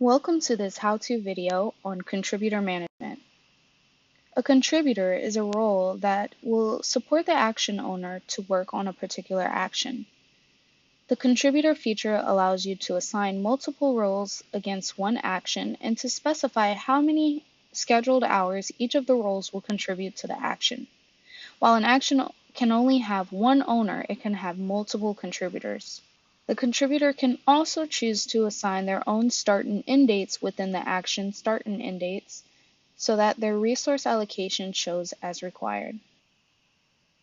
Welcome to this how-to video on contributor management. A contributor is a role that will support the action owner to work on a particular action. The contributor feature allows you to assign multiple roles against one action and to specify how many scheduled hours each of the roles will contribute to the action. While an action can only have one owner, it can have multiple contributors. The contributor can also choose to assign their own start and end dates within the action start and end dates so that their resource allocation shows as required.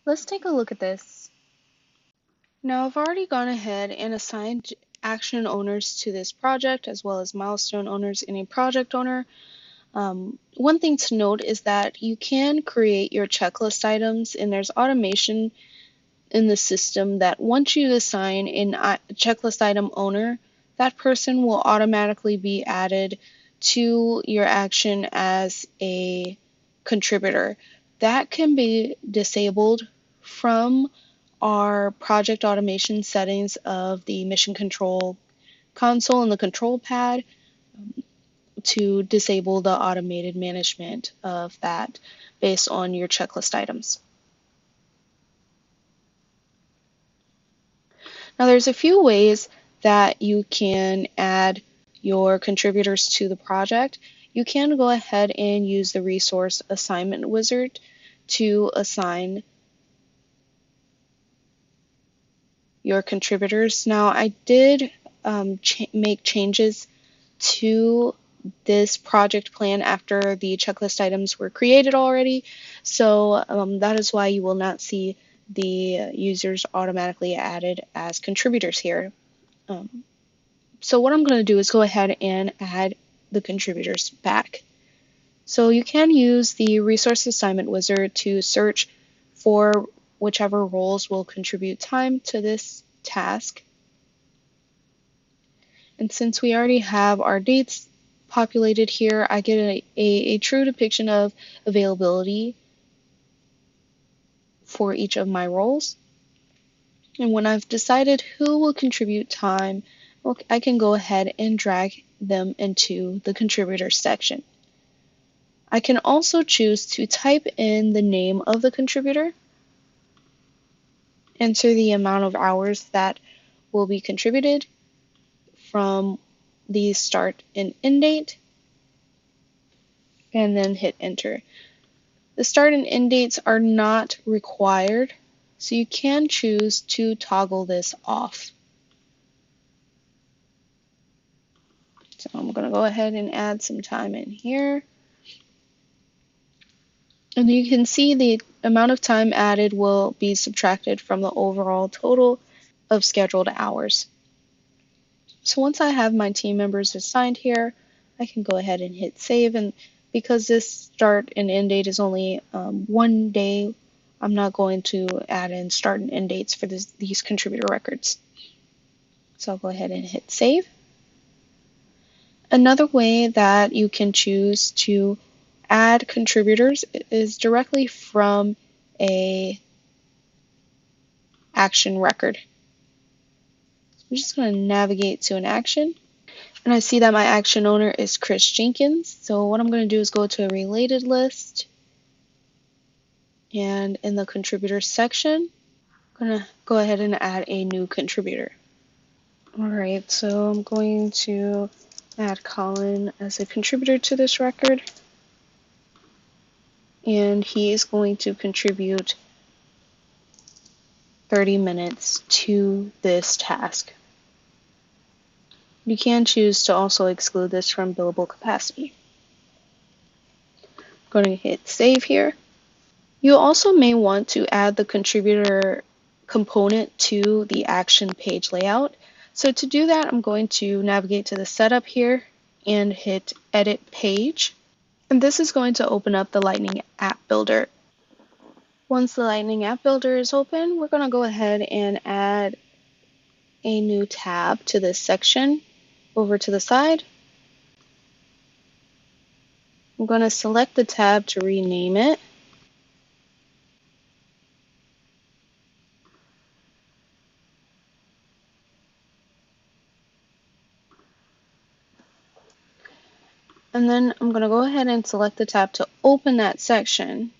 Let's take a look at this. Now I've already gone ahead and assigned action owners to this project as well as milestone owners and a project owner. One thing to note is that you can create your checklist items and there's automation in the system that once you assign a checklist item owner, that person will automatically be added to your action as a contributor. That can be disabled from our project automation settings of the mission control console and the control pad to disable the automated management of that based on your checklist items. Now there's a few ways that you can add your contributors to the project. You can go ahead and use the resource assignment wizard to assign your contributors. Now I did make changes to this project plan after the checklist items were created already, so that is why you will not see the users automatically added as contributors here. So what I'm going to do is go ahead and add the contributors back. So you can use the resource assignment wizard to search for whichever roles will contribute time to this task. And since we already have our dates populated here, I get a true depiction of availability for each of my roles. And when I've decided who will contribute time, I can go ahead and drag them into the contributors section. I can also choose to type in the name of the contributor, enter the amount of hours that will be contributed from the start and end date, and then hit enter. The start and end dates are not required, so you can choose to toggle this off. So I'm going to go ahead and add some time in here. And you can see the amount of time added will be subtracted from the overall total of scheduled hours. So once I have my team members assigned here, I can go ahead and hit save. And because this start and end date is only one day, I'm not going to add in start and end dates for these contributor records. So I'll go ahead and hit save. Another way that you can choose to add contributors is directly from a action record. I'm just going to navigate to an action, and I see that my action owner is Chris Jenkins. So what I'm going to do is go to a related list, and in the contributors section, I'm going to go ahead and add a new contributor. Alright, so I'm going to add Colin as a contributor to this record, and he is going to contribute 30 minutes to this task. You can choose to also exclude this from billable capacity. I'm going to hit save here. You also may want to add the contributor component to the action page layout. So to do that, I'm going to navigate to the setup here and hit edit page. And this is going to open up the Lightning App Builder. Once the Lightning App Builder is open, we're going to go ahead and add a new tab to this section over to the side. I'm going to select the tab to rename it. And then I'm going to go ahead and select the tab to open that section.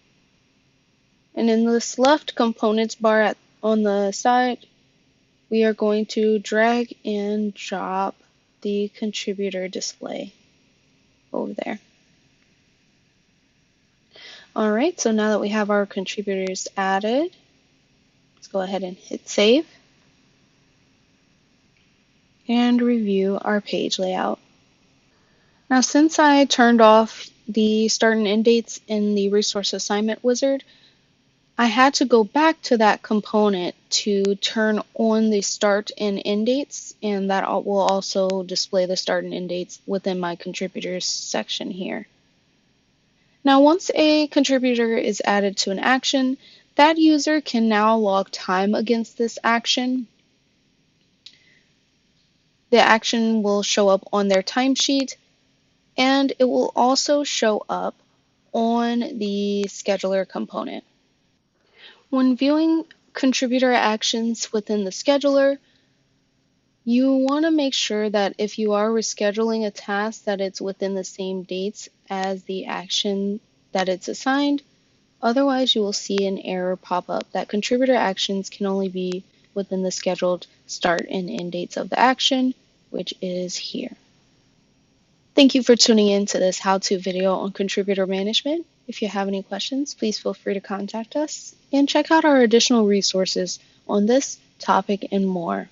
And in this left components bar on the side, we are going to drag and drop the contributor display over there. Alright, so now that we have our contributors added, let's go ahead and hit save and review our page layout. Now, since I turned off the start and end dates in the resource assignment wizard, I had to go back to that component to turn on the start and end dates, and that will also display the start and end dates within my contributors section here. Now, once a contributor is added to an action, that user can now log time against this action. The action will show up on their timesheet, and it will also show up on the scheduler component. When viewing contributor actions within the scheduler, you want to make sure that if you are rescheduling a task that it's within the same dates as the action that it's assigned. Otherwise, you will see an error pop up that contributor actions can only be within the scheduled start and end dates of the action, which is here. Thank you for tuning in to this how-to video on contributor management. If you have any questions, please feel free to contact us and check out our additional resources on this topic and more.